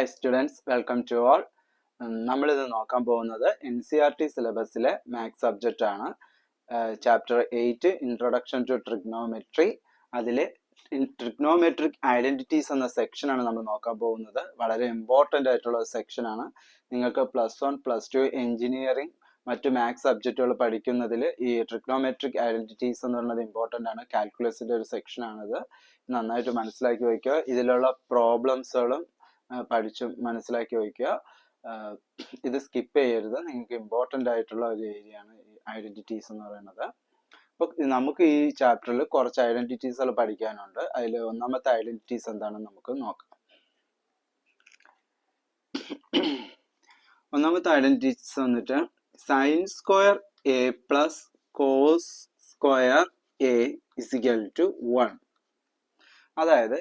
Hi students, welcome to all. നമ്മളിത് നോക്കാൻ പോകുന്നത് NCERT സിലബസിലെ മാത്സ് സബ്ജക്റ്റ് ആണ്. Chapter 8 introduction to trigonometry. അതിൽ ട്രിഗ്നോമെട്രിക് ഐഡന്റിറ്റീസ് എന്ന സെക്ഷനാണ് നമ്മൾ നോക്കാൻ പോകുന്നത്. വളരെ ഇമ്പോർട്ടൻ്റ് ആയിട്ടുള്ള ഒരു സെക്ഷനാണ്. നിങ്ങൾക്ക് +1 +2 എഞ്ചിനീയറിംഗ് മറ്റു മാത്സ് സബ്ജക്റ്റുകൾ പഠിക്കുന്നതിൽ ഈ ട്രിഗ്നോമെട്രിക് ഐഡന്റിറ്റീസ് എന്ന് പറയുന്നത് ഇമ്പോർട്ടൻ്റ് ആണ്. കാൽക്കുലസിൻ്റെ ഒരു സെക്ഷനാണിത്. നന്നായിട്ട് മനസ്സിലാക്കി വയ്ക്കുക. ഇതിലുള്ള പ്രോബ്ലംസുകളും പഠിച്ചും മനസ്സിലാക്കി വയ്ക്കുക. ഇത് സ്കിപ്പ് ചെയ്യരുത്. നിങ്ങൾക്ക് ഇമ്പോർട്ടൻ്റ് ആയിട്ടുള്ള ഒരു ഏരിയ ആണ് ഈ ഐഡന്റിറ്റീസ് എന്ന് പറയുന്നത്. അപ്പോൾ നമുക്ക് ഈ ചാപ്റ്ററിൽ കുറച്ച് ഐഡന്റിറ്റീസുകൾ പഠിക്കാനുണ്ട്. അതിൽ ഒന്നാമത്തെ ഐഡന്റിറ്റീസ് എന്താണെന്ന് നമുക്ക് നോക്കാം. ഒന്നാമത്തെ ഐഡന്റിറ്റീസ് വന്നിട്ട് sine square A plus cos square A is equal to 1. അതായത്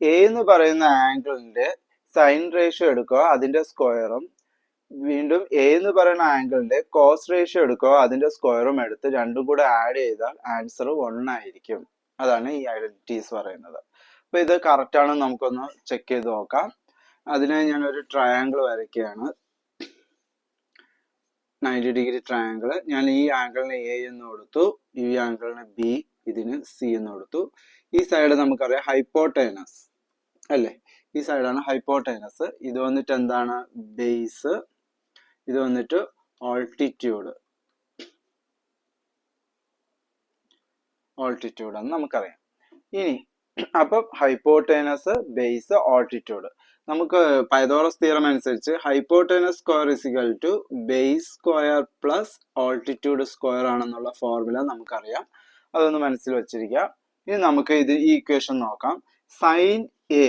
എ എന്ന് പറയുന്ന ആംഗിളിന്റെ സൈൻ റേഷ്യോ എടുക്കുക, അതിന്റെ സ്ക്വയറും വീണ്ടും എ എന്ന് പറയുന്ന ആംഗിളിന്റെ കോസ് റേഷ്യോ എടുക്കുക, അതിന്റെ സ്ക്വയറും എടുത്ത് രണ്ടും കൂടെ ആഡ് ചെയ്താൽ ആൻസർ 1 ആയിരിക്കും. അതാണ് ഈ ഐഡന്റിറ്റീസ് പറയുന്നത്. അപ്പൊ ഇത് കറക്റ്റ് ആണെന്ന് നമുക്കൊന്ന് ചെക്ക് ചെയ്ത് നോക്കാം. അതിനായി ഞാൻ ഒരു ട്രയാങ്കിൾ വരയ്ക്കുകയാണ്. 90 ഡിഗ്രി ട്രയാങ്കിൾ. ഞാൻ ഈ ആംഗിളിന് എ എന്ന് കൊടുത്തു, ഈ ആംഗിളിന് ബി, ഇതിന് സി എന്ന് കൊടുത്തു. ഈ സൈഡ് നമുക്കറിയാം ഹൈപ്പോട്ടേനസ് അല്ലേ? ഈ സൈഡാണ് ഹൈപ്പോട്ടേനസ്. ഇത് വന്നിട്ട് എന്താണ്? ബേസ്. ഇത് വന്നിട്ട് ഓൾട്ടിറ്റ്യൂഡ് എന്ന് നമുക്കറിയാം. ഇനി അപ്പം ഹൈപ്പോട്ടേനസ്, ബേസ്, ഓൾട്ടിറ്റ്യൂഡ്. നമുക്ക് പൈതഗോറസ് തിയറം അനുസരിച്ച് hypotenuse square is equal to base square plus altitude square ആണെന്നുള്ള ഫോർമുല നമുക്കറിയാം. അതൊന്ന് മനസ്സിൽ വെച്ചിരിക്കുക. ഇനി നമുക്ക് ഈ ഇക്വേഷൻ നോക്കാം. സൈൻ എ,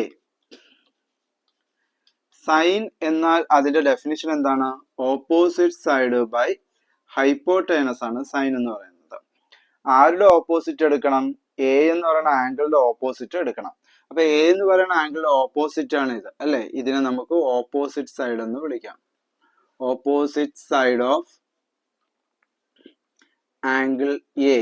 സൈൻ എന്നാൽ അതിന്റെ ഡെഫിനിഷൻ എന്താണ്? ഓപ്പോസിറ്റ് സൈഡ് ബൈ ഹൈപ്പോട്ടേനസ് ആണ് സൈൻ എന്ന് പറയുന്നത്. ആരുടെ ഓപ്പോസിറ്റ് എടുക്കണം? എ എന്ന് പറയുന്ന ആംഗിളിന്റെ ഓപ്പോസിറ്റ് എടുക്കണം. അപ്പൊ എ എന്ന് പറയുന്ന ആംഗിളിന്റെ ഓപ്പോസിറ്റ് ആണ് ഇത് അല്ലെ? ഇതിനെ നമുക്ക് ഓപ്പോസിറ്റ് സൈഡ് എന്ന് വിളിക്കാം. Opposite side of angle A.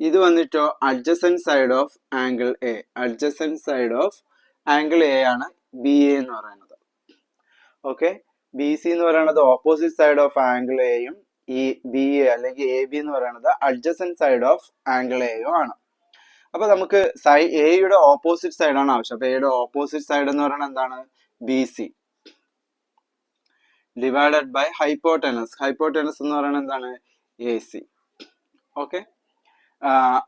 ഇത് വന്നിട്ടോ adjacent side of angle A. Adjacent side of angle A ആണ് ബി എ എന്ന് പറയുന്നത്. ഓക്കെ, ബി സി എന്ന് പറയുന്നത് ഓപ്പോസിറ്റ് സൈഡ് ഓഫ് ആംഗിൾ എയും ഈ ബി എ അല്ലെങ്കിൽ എ ബി എന്ന് പറയുന്നത് അഡ്ജസന്റ് സൈഡ് ഓഫ് ആംഗിൾ എയും ആണ്. അപ്പൊ നമുക്ക് എയുടെ ഓപ്പോസിറ്റ് സൈഡ് ആണ് ആവശ്യം. അപ്പൊ എയുടെ ഓപ്പോസിറ്റ് സൈഡ് എന്ന് പറയുന്നത് എന്താണ്? B C divided by hypotenuse. Hypotenuse എന്ന് പറയുന്നത് എന്താണ്? A C. ഓക്കെ,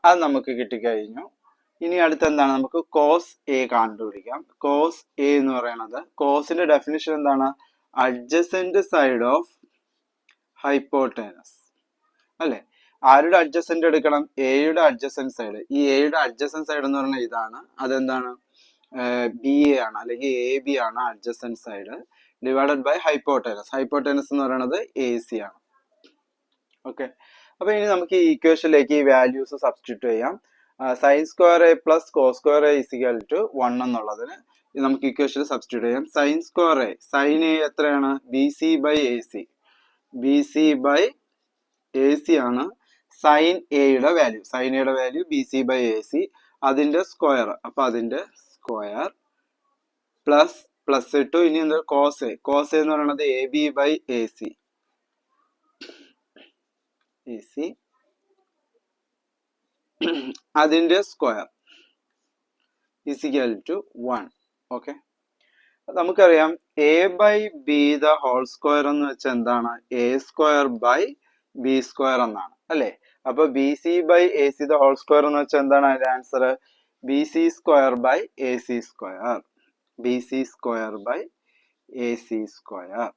അത് നമുക്ക് കിട്ടിക്കഴിഞ്ഞു. ഇനി അടുത്ത് എന്താണ്? നമുക്ക് കോസ് എ കണ്ടുപിടിക്കാം. കോസ് എ എന്ന് പറയുന്നത്, കോസിന്റെ ഡെഫിനിഷൻ എന്താണ്? അഡ്ജസന്റ് സൈഡ് ഓഫ് ഹൈപ്പോട്ടേനസ് അല്ലെ? ആരുടെ അഡ്ജസന്റ് എടുക്കണം? എയുടെ അഡ്ജസന്റ് സൈഡ്. ഈ എയുടെ അഡ്ജസന്റ് സൈഡ് എന്ന് പറഞ്ഞാൽ ഇതാണ്. അതെന്താണ്? ബി എ ആണ് അല്ലെങ്കിൽ എ ബി ആണ് adjacent side divided by hypotenuse. Hypotenuse എന്ന് പറയുന്നത് എ സി ആണ്. ഓക്കെ, അപ്പൊ ഇനി നമുക്ക് ഈ ഇക്വേഷനിലേക്ക് ഈ വാല്യൂസ് സബ്സ്റ്റിറ്റ്യൂട്ട് ചെയ്യാം. Sine square A plus cos square A is equal to 1 എന്നുള്ളതിന് നമുക്ക് ഇക്വേഷനിൽ സബ്സ്റ്റിറ്റ്യൂട്ട് ചെയ്യാം. Sine square A, sine A എത്രയാണ്? B C by A C. B C by A C ആണ് സൈൻ എയുടെ വാല്യൂ. സൈൻ എയുടെ value B C by A C. അതിന്റെ square, അപ്പൊ അതിന്റെ സ്ക്വയർ പ്ലസ് പ്ലസ് ഇട്ടു. ഇനി എന്താ? Cos A. കോസ് എ എന്ന് പറയുന്നത് A B by A C. അതിന്റെ സ്ക്വയർ ഇസിക്കൽ ടു 1. ഓക്കെ, നമുക്കറിയാം A by B the whole square എന്ന് വെച്ചാൽ എന്താണ്? A square by B square എന്നാണ് അല്ലെ? അപ്പൊ B C by A C the whole square എന്ന് വെച്ചാൽ എന്താണ് അതിന്റെ answer? B C square by A C square. B C square by A C square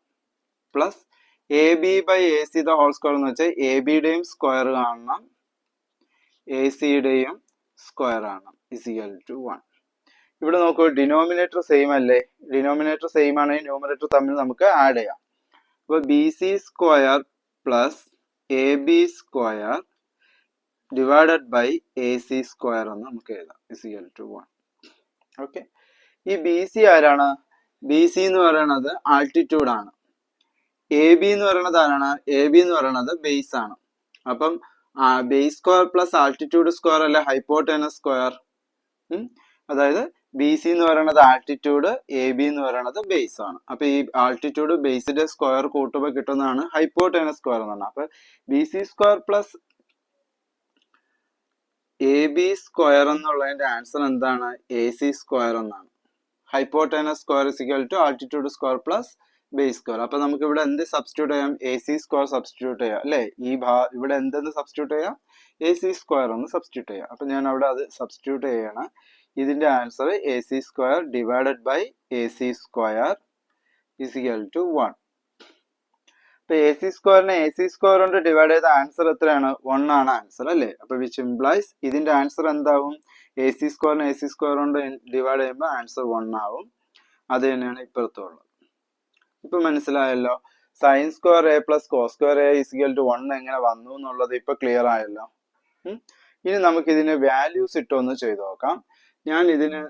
plus A B by A C the whole square എന്ന് വെച്ചാൽ A ബിയുടെയും square കാണണം, A സിയുടെയും square കാണണം, ഇസിക്കൽ ടു 1. ഇവിടെ നോക്കൂ, ഡിനോമിനേറ്റർ സെയിം അല്ലേ? Denominator same ആണെങ്കിൽ ന്യൂമറേറ്റർ തമ്മിൽ നമുക്ക് ആഡ് ചെയ്യാം. അപ്പൊ B C square plus A B square divided by A C square എന്ന് നമുക്ക് എഴുതാം, ഇസിക്കൽ ടു 1. ഓക്കെ, ഈ ബി സി ആരാണ്? ബി സി എന്ന് പറയുന്നത് ആൾട്ടിറ്റ്യൂഡ് ആണ്. എ ബി എന്ന് പറയുന്നത് ആരാണ്? എ ബി എന്ന് പറയുന്നത് ബേസ് ആണ്. അപ്പം base square plus altitude square അല്ലെ ഹൈപ്പോട്ടേനസ് സ്ക്വയർ. അതായത് ബി സി എന്ന് പറയുന്നത് ആൾട്ടിറ്റ്യൂഡ്, എ ബി എന്ന് പറയുന്നത് ബേസ് ആണ്. അപ്പൊ ഈ ആൾട്ടിറ്റ്യൂഡ് ബേസിന്റെ സ്ക്വയർ കൂട്ടുമ്പോൾ കിട്ടുന്നതാണ് ഹൈപ്പോട്ടേനസ് സ്ക്വയർ എന്ന് പറഞ്ഞാൽ. അപ്പൊ B C square plus A B square എന്നുള്ളതിന്റെ ആൻസർ എന്താണ്? എ സി സ്ക്വയർ എന്നാണ്. Hypotenuse square is equal to altitude square plus base square. അപ്പൊ നമുക്ക് ഇവിടെ എന്ത് സബ്സ്റ്റിറ്റ്യൂട്ട് ചെയ്യാം? എ സി സ്ക്വയർ സബ്സ്റ്റിറ്റ്യൂട്ട് ചെയ്യാം അല്ലെ? ഇവിടെ എന്തെന്ന് സബ്സ്റ്റിറ്റ്യൂട്ട് ചെയ്യാം? എ സി സ്ക്വയർ എന്ന് സബ്സ്റ്റിറ്റ്യൂട്ട് ചെയ്യാം. അപ്പൊ ഞാൻ അവിടെ അത് സബ്സ്റ്റിറ്റ്യൂട്ട് ചെയ്യണം. ഇതിന്റെ answer A C square divided by A C square is equal to 1. ഇപ്പൊ എ സി സ്ക്വയറിനെ എ സി സ്ക്വയർ കൊണ്ട് ഡിവൈഡ് ചെയ്ത ആൻസർ എത്രയാണ്? 1 ആണ് ആൻസർ അല്ലേ? അപ്പൊ വിച്ച് ഇംപ്ലൈസ് ഇതിന്റെ ആൻസർ എന്താവും? എ സി സ്ക്വയറിനെ എ സി സ്ക്വയർ കൊണ്ട് ഡിവൈഡ് ചെയ്യുമ്പോൾ ആൻസർ 1 ആവും. അത് തന്നെയാണ് ഇപ്പുറത്തുള്ളത്. ഇപ്പൊ മനസ്സിലായല്ലോ? Sign square A plus cos square A is equal to 1 എങ്ങനെ വന്നു എന്നുള്ളത് ഇപ്പൊ ക്ലിയർ ആയല്ലോ. ഇനി നമുക്ക് ഇതിന് വാല്യൂസ് ഇട്ടൊന്ന് ചെയ്ത് നോക്കാം. ഞാൻ ഇതിന്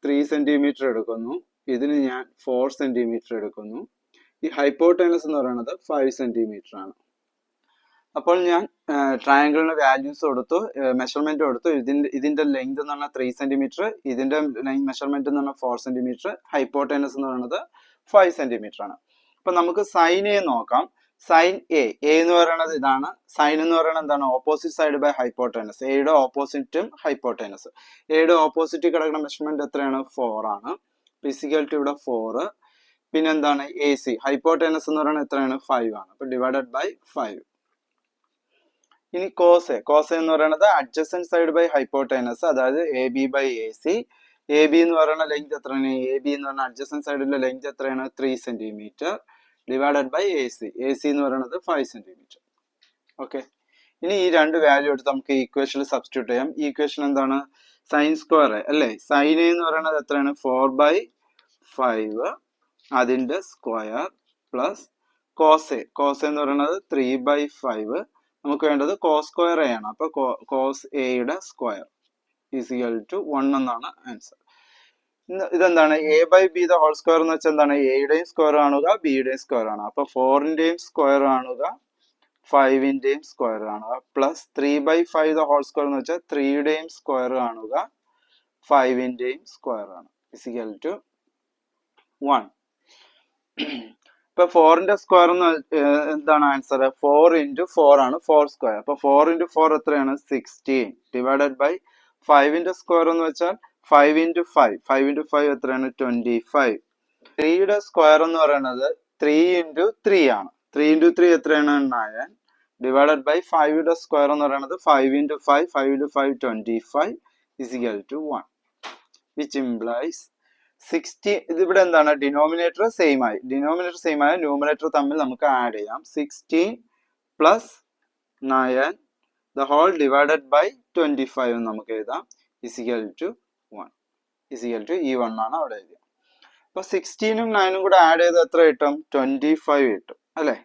3 സെന്റിമീറ്റർ എടുക്കുന്നു, ഇതിന് ഞാൻ 4 സെന്റിമീറ്റർ എടുക്കുന്നു. ഈ ഹൈപ്പോട്ടേനസ് എന്ന് പറയുന്നത് 5 സെന്റിമീറ്റർ ആണ്. അപ്പോൾ ഞാൻ ട്രയാങ്കിളിന് വാല്യൂസ് കൊടുത്തു, മെഷർമെന്റ് കൊടുത്തു. ഇതിന്റെ ലെങ്ത് എന്ന് പറഞ്ഞാൽ 3 സെന്റിമീറ്റർ, ഇതിന്റെ മെഷർമെന്റ് എന്ന് പറഞ്ഞാൽ 4 സെന്റിമീറ്റർ, ഹൈപ്പോട്ടേനസ് എന്ന് പറയുന്നത് 5 സെന്റിമീറ്റർ ആണ്. അപ്പൊ നമുക്ക് സൈൻ എ നോക്കാം. സൈൻ എ എന്ന് പറയുന്നത് ഇതാണ്. സൈൻ എന്ന് പറയുന്നത് എന്താണ്? Opposite side by hypotenuse. എയുടെ ഓപ്പോസിറ്റും ഹൈപ്പോട്ടേനസ്. എയുടെ ഓപ്പോസിറ്റ് കിടക്കുന്ന മെഷർമെന്റ് എത്രയാണ്? 4 ആണ്. ഫിസിക്കൽ ടു ഇവിടെ 4. പിന്നെന്താണ്? എ സി ഹൈപ്പോട്ടേനസ് എന്ന് പറയുന്നത് എത്രയാണ്? 5 ആണ്. അപ്പൊ ഡിവൈഡഡ് ബൈ 5. ഇനി കോസ് എന്ന് പറയുന്നത് അഡ്ജസന്റ് സൈഡ് ബൈ ഹൈപ്പോട്ടേനസ്, അതായത് A B by A C. A B എന്ന് പറയുന്ന ലെങ്ത് എത്രയാണ്? എ ബി എന്ന് പറഞ്ഞ അഡ്ജസന്റ് സൈഡിലെ ലെങ്ത് എത്രയാണ്? 3 centimetre divided by A C. A C എന്ന് പറയുന്നത് 5 സെന്റിമീറ്റർ. ഓക്കെ, ഇനി ഈ രണ്ട് വാല്യൂ എടുത്ത് നമുക്ക് ഈക്വേഷനിൽ സബ്സ്റ്റിറ്റ്യൂട്ട് ചെയ്യാം. ഈക്വേഷൻ എന്താണ്? സൈൻ സ്ക്വയർ അല്ലേ? സൈൻ എന്ന് പറയുന്നത് എത്രയാണ്? 4/5 അതിന്റെ സ്ക്വയർ പ്ലസ് കോസ് എന്ന് പറയുന്നത് 3/5. നമുക്ക് വേണ്ടത് കോസ് സ്ക്വയർ എ ആണ്. അപ്പൊ കോസ് എയുടെ സ്ക്വയർ ഈസ് ഈക്വൽ ടു 1 എന്നാണ് ആൻസർ. ഇതെന്താണ്? A by B the whole square എന്ന് വെച്ചാൽ എന്താണ്? എയുടെയും സ്ക്വയർ കാണുക, ബിയുടെയും സ്ക്വയർ കാണുക. അപ്പൊ 4ന്റെയും സ്ക്വയർ കാണുക, 5ന്റെയും സ്ക്വയർ കാണുക, പ്ലസ് 3/5 ദ ഹോൾ സ്ക്വയർ എന്ന് വെച്ചാൽ 3യുടെയും സ്ക്വയർ കാണുക, 5ന്റെയും സ്ക്വയർ ആണ്, ഇസ് ഈക്വൽ ടു 1. ഇപ്പൊ 4ന്റെ സ്ക്വയർ എന്ന് എന്താണ് ആൻസർ? 4 × 4 ആണ് 4 സ്ക്വയർ. അപ്പൊ 4 × 4 എത്രയാണ്? 16 ഡിവൈഡഡ് ബൈ 5ന്റെ സ്ക്വയർ എന്ന് വെച്ചാൽ 5 × 5. 5 × 5 എത്രയാണ്? 25. 3യുടെ സ്ക്വയർ എന്ന് പറയുന്നത് 3 × 3 ആണ്. 3 × 3 എത്രയാണ്? 9 ഡിവൈഡഡ് ബൈ 5യുടെ സ്ക്വയർ എന്ന് പറയുന്നത് 5 × 5. 5 × 5 25 is equal to 1, which implies 60. ഇതിവിടെ എന്താണ്? ഡിനോമിനേറ്റർ സെയിം ആയി. ഡിനോമിനേറ്റർ സെയിം ആയ ന്യൂമറേറ്റർ തമ്മിൽ നമുക്ക് ആഡ് ചെയ്യാം. 16 plus 9 the whole divided by 25 നമുക്ക് എഴുതാം, is equal to 1. Is equal to ഈ 1 ആണ് അവിടെ എഴുതിയത്. അപ്പൊ 16ഉം 9ഉം കൂടെ ആഡ് ചെയ്ത് എത്ര കിട്ടും? 25 കിട്ടും അല്ലെ?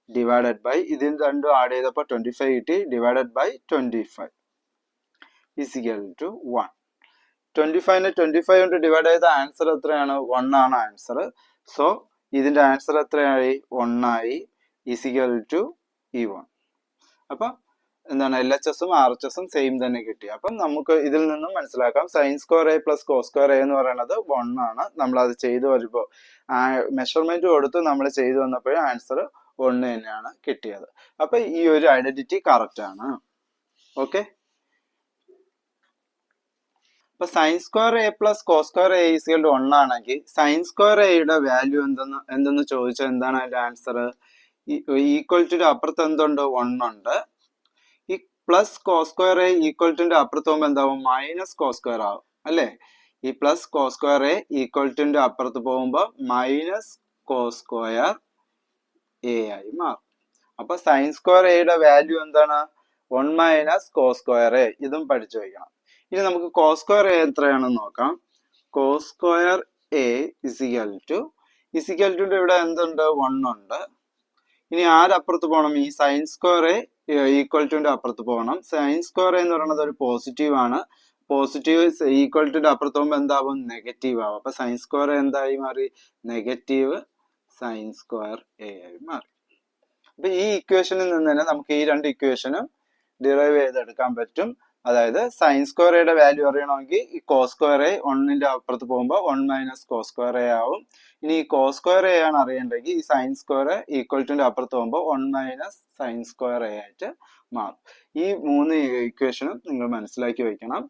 ഡിവൈഡഡ് ബൈ ഇതിന് രണ്ടും ആഡ് ചെയ്തപ്പോ 25 കിട്ടി, divided by 25 is equal to 1. 25നെ 25 കൊണ്ട് ഡിവൈഡ് ചെയ്ത ആൻസർ എത്രയാണ്? 1 ആണ് ആൻസർ. സോ ഇതിന്റെ ആൻസർ എത്രയായി? 1 ആയി, ഇസ് ഈക്വൽ ടു ഈ 1. അപ്പൊ എന്താണ്? LHSഉം RHSഉം സെയിം തന്നെ കിട്ടി. അപ്പം നമുക്ക് ഇതിൽ നിന്നും മനസ്സിലാക്കാം sine square A plus cos square A എന്ന് പറയുന്നത് 1 ആണ്. നമ്മൾ അത് ചെയ്തു വരുമ്പോൾ മെഷർമെന്റ് കൊടുത്ത് നമ്മൾ ചെയ്തു വന്നപ്പോഴും ആൻസർ 1 തന്നെയാണ് കിട്ടിയത്. അപ്പൊ ഈ ഒരു ഐഡന്റിറ്റി കറക്റ്റ് ആണ്. ഓക്കെ, അപ്പൊ sine square A plus cos square A is equal to 1 ആണെങ്കിൽ സൈൻ സ്ക്വയർ എയുടെ വാല്യൂ എന്തെന്ന് ചോദിച്ചാൽ എന്താണ് അതിന്റെ ആൻസർ? ഈക്വൽ ടു അപ്പുറത്ത് എന്തുണ്ട്? 1 ഉണ്ട്. ഈ plus cos square A equal ടുന്റെ അപ്പുറത്ത് പോകുമ്പോൾ എന്താവും? മൈനസ് കോസ് സ്ക്വയർ ആവും അല്ലെ? ഈ plus cos square A equal ടുന്റെ അപ്പുറത്ത് പോകുമ്പോൾ മൈനസ് കോസ് സ്ക്വയർ എ ആയി മാറും. അപ്പൊ സൈൻ സ്ക്വയർ എയുടെ വാല്യൂ എന്താണ്? 1 മൈനസ് കോസ് സ്ക്വയർ എ. ഇതും പഠിച്ചു വയ്ക്കണം. ഇനി നമുക്ക് കോസ് സ്ക്വയർ എ എത്രയാണെന്ന് നോക്കാം. Cos square A is equal to ഇവിടെ എന്തുണ്ട്? 1 ഉണ്ട്. ഇനി ആരപ്പുറത്ത് പോകണം? ഈ സൈൻ സ്ക്വയർ എ ഈക്വൽ ടുന്റെ അപ്പുറത്ത് പോകണം. സൈൻ സ്ക്വയർ എന്ന് പറയുന്നത് ഒരു പോസിറ്റീവ് ആണ്. പോസിറ്റീവ് ഈക്വൽ ടുന്റെ അപ്പുറത്ത് പോകുമ്പോൾ എന്താവും? നെഗറ്റീവ് ആവും. അപ്പൊ സൈൻ സ്ക്വയർ എന്തായി മാറി? നെഗറ്റീവ് സൈൻ സ്ക്വയർ എ ആയി മാറി. അപ്പൊ ഈ ഇക്വേഷനിൽ നിന്ന് തന്നെ നമുക്ക് ഈ രണ്ട് ഇക്വേഷനും ഡിറൈവ് ചെയ്തെടുക്കാൻ പറ്റും. അതായത് സൈൻ സ്ക്വയർ എയുടെ വാല്യൂ അറിയണമെങ്കിൽ ഈ കോസ് സ്ക്വയർ എ 1ന്റെ അപ്പുറത്ത് പോകുമ്പോൾ 1 മൈനസ് കോസ് സ്ക്വയർ എ ആവും. ഇനി ഈ കോസ് സ്ക്വയർ എ ആണ് അറിയേണ്ടെങ്കിൽ ഈ സൈൻ സ്ക്വയർ ഈക്വൽ ടുന്റെ അപ്പുറത്ത് പോകുമ്പോൾ 1 മൈനസ് സൈൻ സ്ക്വയർ എ ആയിട്ട് മാറും. ഈ 3 ഇക്വേഷനും നിങ്ങൾ മനസ്സിലാക്കി വെക്കണം.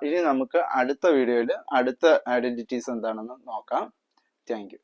ഇനി നമുക്ക് അടുത്ത വീഡിയോയിൽ അടുത്ത ഐഡന്റിറ്റീസ് എന്താണെന്ന് നോക്കാം. Thank you.